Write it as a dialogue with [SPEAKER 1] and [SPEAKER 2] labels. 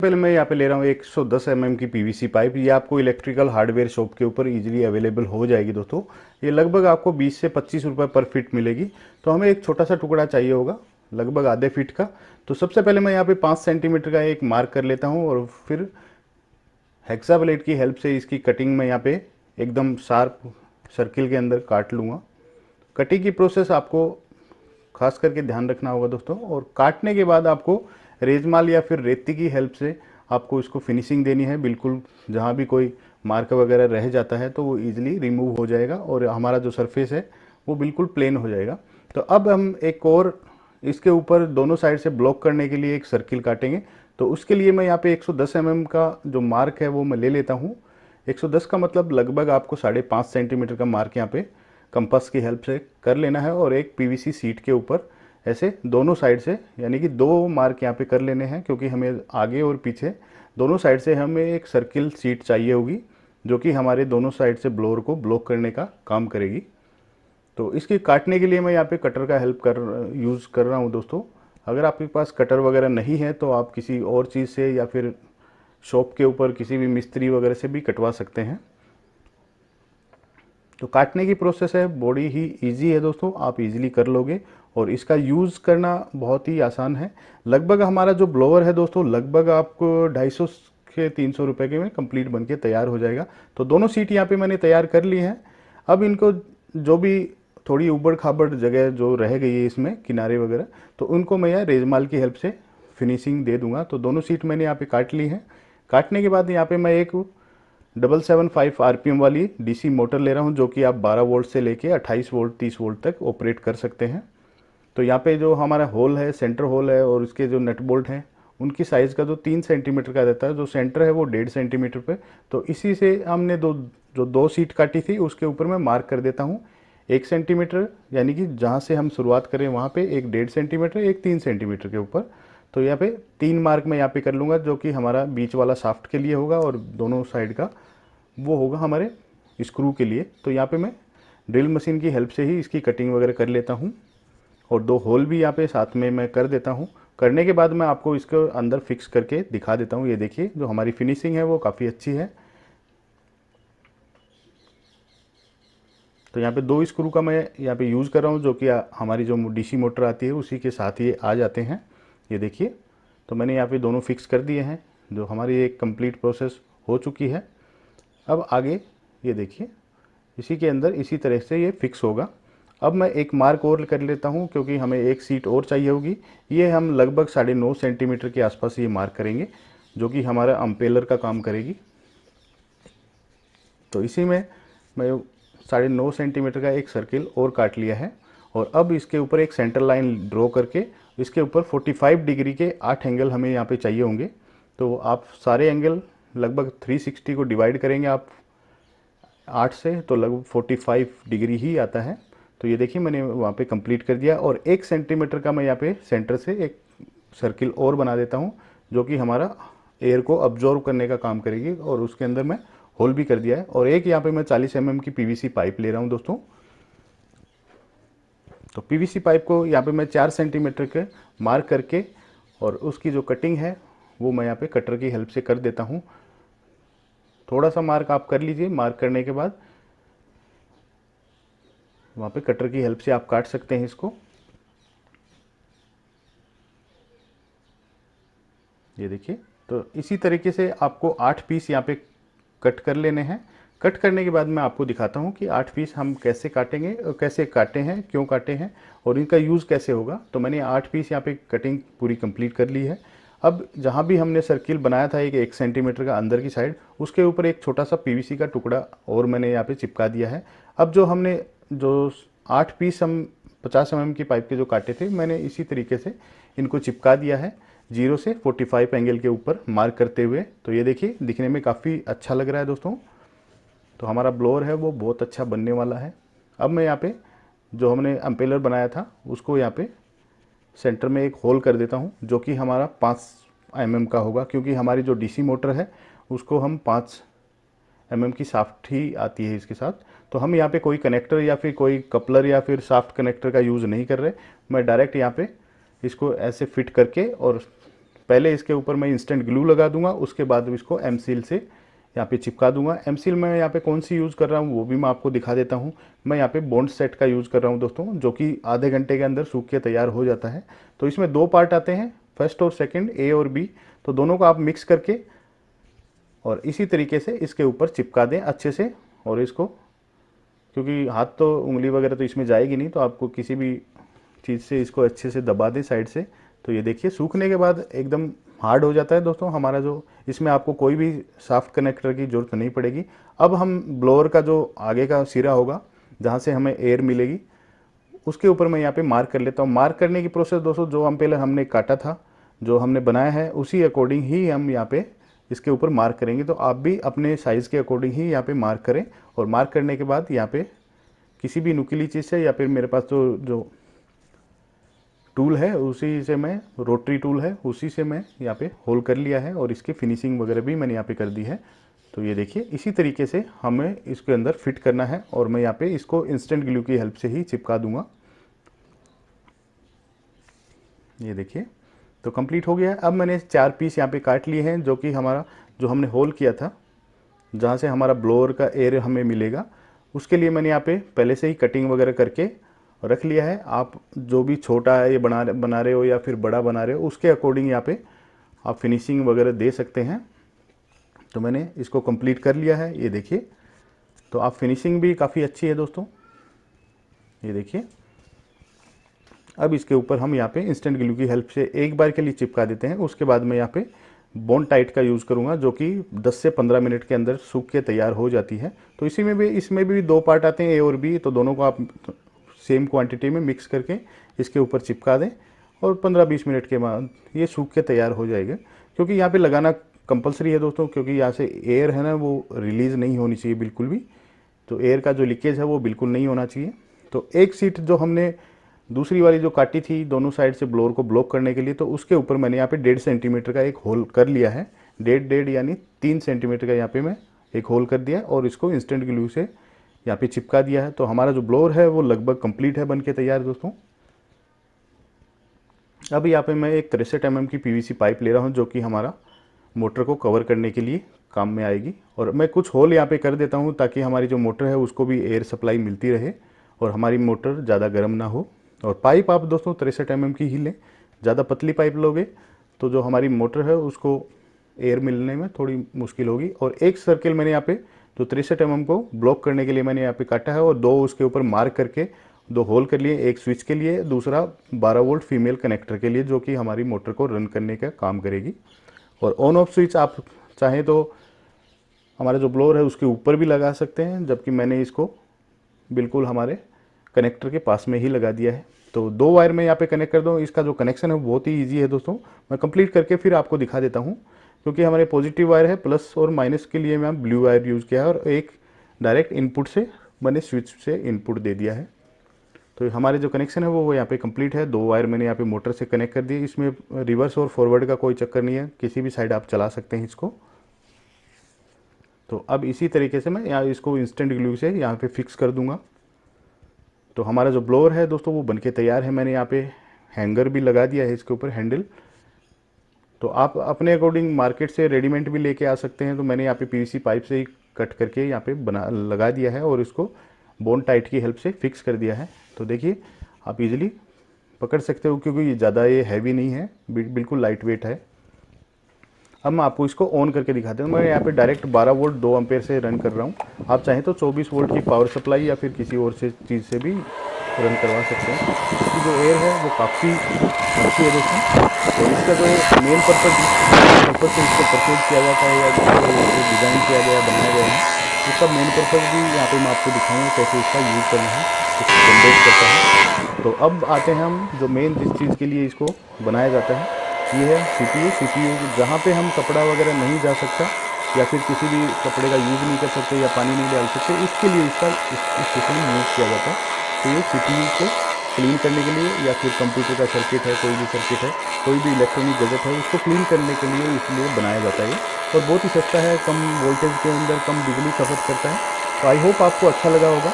[SPEAKER 1] पहले मैं यहाँ पे ले रहा हूँ 110 mm की पीवीसी पाइप। ये आपको इलेक्ट्रिकल हार्डवेयर शॉप के ऊपर इजीली अवेलेबल हो जाएगी दोस्तों। ये लगभग आपको 20 से 25 रुपये पर फीट मिलेगी। तो हमें एक छोटा सा टुकड़ा चाहिए होगा लगभग आधे फीट का। तो सबसे पहले मैं यहाँ पे 5 सेंटीमीटर का एक मार्क कर लेता हूँ और फिर हेक्सा ब्लेड की हेल्प से इसकी कटिंग में यहाँ पे एकदम शार्प सर्किल के अंदर काट लूँगा। कटिंग की प्रोसेस आपको खास करके ध्यान रखना होगा दोस्तों। और काटने के बाद आपको रेजमाल या फिर रेती की हेल्प से आपको इसको फिनिशिंग देनी है। बिल्कुल जहाँ भी कोई मार्क वगैरह रह जाता है तो वो इजीली रिमूव हो जाएगा और हमारा जो सरफेस है वो बिल्कुल प्लेन हो जाएगा। तो अब हम एक और इसके ऊपर दोनों साइड से ब्लॉक करने के लिए एक सर्किल काटेंगे। तो उसके लिए मैं यहाँ पे 110 mm का जो मार्क है वो मैं ले लेता हूँ। 110 का मतलब लगभग आपको 5.5 सेंटीमीटर का मार्क यहाँ पे कंपास की हेल्प से कर लेना है और एक पीवीसी सीट के ऊपर ऐसे दोनों साइड से यानी कि 2 मार्क यहाँ पे कर लेने हैं, क्योंकि हमें आगे और पीछे दोनों साइड से हमें एक सर्किल सीट चाहिए होगी जो कि हमारे दोनों साइड से ब्लोअर को ब्लॉक करने का काम करेगी। तो इसकी काटने के लिए मैं यहाँ पे कटर का यूज़ कर रहा हूँ दोस्तों। अगर आपके पास कटर वगैरह नहीं है तो आप किसी और चीज़ से या फिर शॉप के ऊपर किसी भी मिस्त्री वगैरह से भी कटवा सकते हैं। तो काटने की प्रोसेस है बड़ी ही इजी है दोस्तों, आप इजीली कर लोगे और इसका यूज़ करना बहुत ही आसान है। लगभग हमारा जो ब्लोअर है दोस्तों लगभग आपको 250 से 300 रुपये के में कंप्लीट बन के तैयार हो जाएगा। तो दोनों सीट यहाँ पे मैंने तैयार कर ली हैं। अब इनको जो भी थोड़ी उबड़ खाबड़ जगह जो रह गई है इसमें किनारे वगैरह, तो उनको मैं यहाँ रेजमाल की हेल्प से फिनिशिंग दे दूंगा। तो दोनों सीट मैंने यहाँ पे काट ली हैं। काटने के बाद यहाँ पे मैं एक 775 आरपीएम वाली डीसी मोटर ले रहा हूँ जो कि आप 12 वोल्ट से लेके 28 वोल्ट 30 वोल्ट तक ऑपरेट कर सकते हैं। तो यहाँ पे जो हमारा होल है सेंटर होल है और उसके जो नट बोल्ट हैं उनकी साइज़ का जो 3 सेंटीमीटर का रहता है, जो सेंटर है वो 1.5 सेंटीमीटर पे। तो इसी से हमने दो सीट काटी थी उसके ऊपर मैं मार्क कर देता हूँ 1 सेंटीमीटर, यानी कि जहाँ से हम शुरुआत करें वहाँ पे एक 1.5 सेंटीमीटर एक 3 सेंटीमीटर के ऊपर। तो यहाँ पे 3 मार्क मैं यहाँ पे कर लूँगा जो कि हमारा बीच वाला शाफ्ट के लिए होगा और दोनों साइड का वो होगा हमारे स्क्रू के लिए। तो यहाँ पे मैं ड्रिल मशीन की हेल्प से ही इसकी कटिंग वगैरह कर लेता हूँ और 2 होल भी यहाँ पे साथ में मैं कर देता हूँ। करने के बाद मैं आपको इसको अंदर फिक्स करके दिखा देता हूँ। ये देखिए जो हमारी फिनिशिंग है वो काफ़ी अच्छी है। तो यहाँ पे 2 स्क्रू का मैं यहाँ पे यूज़ कर रहा हूँ जो कि हमारी जो डीसी मोटर आती है उसी के साथ ये आ जाते हैं। ये देखिए तो मैंने यहाँ पे दोनों फिक्स कर दिए हैं। जो हमारी एक कंप्लीट प्रोसेस हो चुकी है। अब आगे ये देखिए इसी के अंदर इसी तरह से ये फिक्स होगा। अब मैं एक मार्क और कर लेता हूँ क्योंकि हमें एक सीट और चाहिए होगी। ये हम लगभग 9.5 सेंटीमीटर के आसपास ये मार्क करेंगे जो कि हमारा अम्पेलर का काम करेगी। तो इसी में मैं 9.5 सेंटीमीटर का एक सर्किल और काट लिया है और अब इसके ऊपर एक सेंटर लाइन ड्रॉ करके इसके ऊपर 45 डिग्री के 8 एंगल हमें यहाँ पे चाहिए होंगे। तो आप सारे एंगल लगभग 360 को डिवाइड करेंगे आप 8 से तो लगभग 45 डिग्री ही आता है। तो ये देखिए मैंने वहाँ पे कंप्लीट कर दिया और 1 सेंटीमीटर का मैं यहाँ पे सेंटर से एक सर्किल और बना देता हूँ जो कि हमारा एयर को अब्जॉर्व करने का काम करेगी और उसके अंदर मैं होल भी कर दिया है। और एक यहाँ पे मैं 40 mm की पीवीसी पाइप ले रहा हूँ दोस्तों। तो पीवीसी पाइप को यहाँ पे मैं 4 सेंटीमीटर के मार्क करके और उसकी जो कटिंग है वो मैं यहाँ पे कटर की हेल्प से कर देता हूँ। थोड़ा सा मार्क आप कर लीजिए, मार्क करने के बाद वहाँ पे कटर की हेल्प से आप काट सकते हैं इसको। ये देखिए तो इसी तरीके से आपको 8 पीस यहाँ पे कट कर लेने हैं। कट करने के बाद मैं आपको दिखाता हूँ कि 8 पीस हम कैसे काटेंगे और कैसे काटे हैं, क्यों काटे हैं और इनका यूज़ कैसे होगा। तो मैंने 8 पीस यहाँ पे कटिंग पूरी कंप्लीट कर ली है। अब जहाँ भी हमने सर्किल बनाया था एक 1 सेंटीमीटर का अंदर की साइड, उसके ऊपर एक छोटा सा पीवीसी का टुकड़ा और मैंने यहाँ पे चिपका दिया है। अब जो हमने जो 8 पीस हम 50 mm की पाइप के जो काटे थे मैंने इसी तरीके से इनको चिपका दिया है 0 से 45 एंगल के ऊपर मार्क करते हुए। तो ये देखिए दिखने में काफ़ी अच्छा लग रहा है दोस्तों। तो हमारा ब्लोअर है वो बहुत अच्छा बनने वाला है। अब मैं यहाँ पे जो हमने अम्पेलर बनाया था उसको यहाँ पे सेंटर में एक होल कर देता हूँ जो कि हमारा 5 mm का होगा, क्योंकि हमारी जो डीसी मोटर है उसको हम 5 mm की शाफ्ट ही आती है इसके साथ। तो हम यहाँ पे कोई कनेक्टर या फिर कोई कपलर या फिर शाफ्ट कनेक्टर का यूज़ नहीं कर रहे। मैं डायरेक्ट यहाँ पे इसको ऐसे फिट करके और पहले इसके ऊपर मैं इंस्टेंट ग्लू लगा दूंगा, उसके बाद इसको एम सील से यहाँ पे चिपका दूंगा। एम सील मैं यहाँ पे कौन सी यूज़ कर रहा हूँ वो भी मैं आपको दिखा देता हूँ। मैं यहाँ पे बॉन्ड सेट का यूज़ कर रहा हूँ दोस्तों, जो कि आधे घंटे के अंदर सूख के तैयार हो जाता है। तो इसमें 2 पार्ट आते हैं, फर्स्ट और सेकंड, ए और बी। तो दोनों को आप मिक्स करके और इसी तरीके से इसके ऊपर चिपका दें अच्छे से। और इसको, क्योंकि हाथ तो उंगली वगैरह तो इसमें जाएगी नहीं, तो आपको किसी भी चीज़ से इसको अच्छे से दबा दें साइड से। तो ये देखिए सूखने के बाद एकदम हार्ड हो जाता है दोस्तों हमारा जो, इसमें आपको कोई भी सॉफ्ट कनेक्टर की ज़रूरत नहीं पड़ेगी। अब हम ब्लोअर का जो आगे का सिरा होगा जहाँ से हमें एयर मिलेगी, उसके ऊपर मैं यहाँ पे मार्क कर लेता हूँ। मार्क करने की प्रोसेस दोस्तों, जो हम पहले हमने काटा था, जो हमने बनाया है, उसी अकॉर्डिंग ही हम यहाँ पे इसके ऊपर मार्क करेंगे। तो आप भी अपने साइज़ के अकॉर्डिंग ही यहाँ पे मार्क करें। और मार्क करने के बाद यहाँ पे किसी भी नुकीली चीज़ से, या फिर मेरे पास तो जो टूल है उसी से, मैं रोटरी टूल है उसी से मैं यहाँ पे होल कर लिया है, और इसकी फिनिशिंग वगैरह भी मैंने यहाँ पे कर दी है। तो ये देखिए इसी तरीके से हमें इसके अंदर फिट करना है, और मैं यहाँ पे इसको इंस्टेंट ग्लू की हेल्प से ही चिपका दूंगा। ये देखिए तो कंप्लीट हो गया है। अब मैंने 4 पीस यहाँ पे काट लिए हैं, जो कि हमारा जो हमने होल किया था जहाँ से हमारा ब्लोअर का एयर हमें मिलेगा, उसके लिए मैंने यहाँ पे पहले से ही कटिंग वगैरह करके रख लिया है। आप जो भी छोटा है ये बना रहे हो या फिर बड़ा बना रहे हो, उसके अकॉर्डिंग यहाँ पे आप फिनिशिंग वगैरह दे सकते हैं। तो मैंने इसको कंप्लीट कर लिया है, ये देखिए। तो आप फिनिशिंग भी काफ़ी अच्छी है दोस्तों, ये देखिए। अब इसके ऊपर हम यहाँ पे इंस्टेंट ग्लू की हेल्प से एक बार के लिए चिपका देते हैं। उसके बाद मैं यहाँ पे बॉन्ड टाइट का यूज़ करूँगा, जो कि 10 से 15 मिनट के अंदर सूख के तैयार हो जाती है। तो इसमें भी 2 पार्ट आते हैं, ए और बी। तो दोनों को आप सेम क्वांटिटी में मिक्स करके इसके ऊपर चिपका दें, और 15-20 मिनट के बाद ये सूख के तैयार हो जाएगा। क्योंकि यहाँ पे लगाना कंपलसरी है दोस्तों, क्योंकि यहाँ से एयर है ना वो रिलीज़ नहीं होनी चाहिए बिल्कुल भी। तो एयर का जो लीकेज है वो बिल्कुल नहीं होना चाहिए। तो एक सीट जो हमने दूसरी वाली जो काटी थी दोनों साइड से ब्लोअर को ब्लॉक करने के लिए, तो उसके ऊपर मैंने यहाँ पे 1.5 सेंटीमीटर का एक होल कर लिया है। 1.5 यानी 3 सेंटीमीटर का यहाँ पे मैं एक होल कर दिया, और इसको इंस्टेंट ग्लू से यहाँ पे चिपका दिया है। तो हमारा जो ब्लोअर है वो लगभग कंप्लीट है, बन के तैयार दोस्तों। अब यहाँ पे मैं एक 63 mm की पीवीसी पाइप ले रहा हूँ, जो कि हमारा मोटर को कवर करने के लिए काम में आएगी। और मैं कुछ होल यहाँ पे कर देता हूँ, ताकि हमारी जो मोटर है उसको भी एयर सप्लाई मिलती रहे और हमारी मोटर ज़्यादा गर्म ना हो। और पाइप आप दोस्तों 63 mm की ही लें। ज़्यादा पतली पाइप लोगे तो जो हमारी मोटर है उसको एयर मिलने में थोड़ी मुश्किल होगी। और एक सर्किल मैंने यहाँ पे जो 63 mm को ब्लॉक करने के लिए मैंने यहाँ पे काटा है, और 2 उसके ऊपर मार्क करके 2 होल कर लिए, एक स्विच के लिए, दूसरा 12 वोल्ट फीमेल कनेक्टर के लिए, जो कि हमारी मोटर को रन करने का काम करेगी। और ऑन ऑफ स्विच आप चाहें तो हमारा जो ब्लोअर है उसके ऊपर भी लगा सकते हैं, जबकि मैंने इसको बिल्कुल हमारे कनेक्टर के पास में ही लगा दिया है। तो 2 वायर में यहाँ पे कनेक्ट कर दो। इसका जो कनेक्शन है बहुत ही ईजी है दोस्तों, मैं कंप्लीट करके फिर आपको दिखा देता हूँ। क्योंकि हमारे पॉजिटिव वायर है, प्लस और माइनस के लिए मैं ब्लू वायर यूज़ किया है, और एक डायरेक्ट इनपुट से मैंने स्विच से इनपुट दे दिया है। तो हमारे जो कनेक्शन है वो यहाँ पे कंप्लीट है। 2 वायर मैंने यहाँ पे मोटर से कनेक्ट कर दिए। इसमें रिवर्स और फॉरवर्ड का कोई चक्कर नहीं है, किसी भी साइड आप चला सकते हैं इसको। तो अब इसी तरीके से मैं यहाँ इसको इंस्टेंट ग्लू से यहाँ पे फिक्स कर दूंगा। तो हमारा जो ब्लोअर है दोस्तों वो बनके तैयार है। मैंने यहाँ पे हैंगर भी लगा दिया है इसके ऊपर, हैंडल। तो आप अपने अकॉर्डिंग मार्केट से रेडीमेड भी लेके आ सकते हैं। तो मैंने यहाँ पे पीवीसी पाइप से ही कट करके यहाँ पे लगा दिया है, और इसको बॉन्ड टाइट की हेल्प से फिक्स कर दिया है। तो देखिए आप इजीली पकड़ सकते हो, क्योंकि ये ज़्यादा ये हैवी नहीं है, बिल्कुल लाइट वेट है। अब मैं आपको इसको ऑन करके दिखाता हूँ। मैं यहाँ पे डायरेक्ट 12 वोल्ट 2 एम्पेयर से रन कर रहा हूँ। आप चाहें तो 24 वोल्ट की पावर सप्लाई या फिर किसी और से चीज़ से भी रन करवा सकते हैं। इसकी जो एयर है वो काफ़ी अच्छी है दोस्तों। और इसका जो मेन पर्पज़ से इसको परचेज किया जाता है, या जो डिज़ाइन किया गया बनाया गया है, उसका मेन पर्पज़ भी यहाँ पे मैं आपको दिखाऊंगा कैसे इसका यूज़ करना है, इसको जनरेट करता है। तो अब आते हैं हम जो मेन जिस चीज़ के लिए इसको बनाया जाता है, ये है सीपीयू। जहाँ पे हम कपड़ा वगैरह नहीं जा सकता, या फिर किसी भी कपड़े का यूज़ नहीं कर सकते, या पानी नहीं डाल सकते, इसके लिए इसका स्पेशली यूज़ किया जाता है। तो ये सीपीयू को क्लीन करने के लिए, या फिर कंप्यूटर का सर्किट है, कोई भी सर्किट है, कोई भी इलेक्ट्रॉनिक गैजेट है, उसको क्लीन करने के लिए इसलिए बनाया जाता है। और बहुत ही सस्ता है, कम वोल्टेज के अंदर कम बिजली खपत करता है। तो आई होप आपको अच्छा लगा होगा।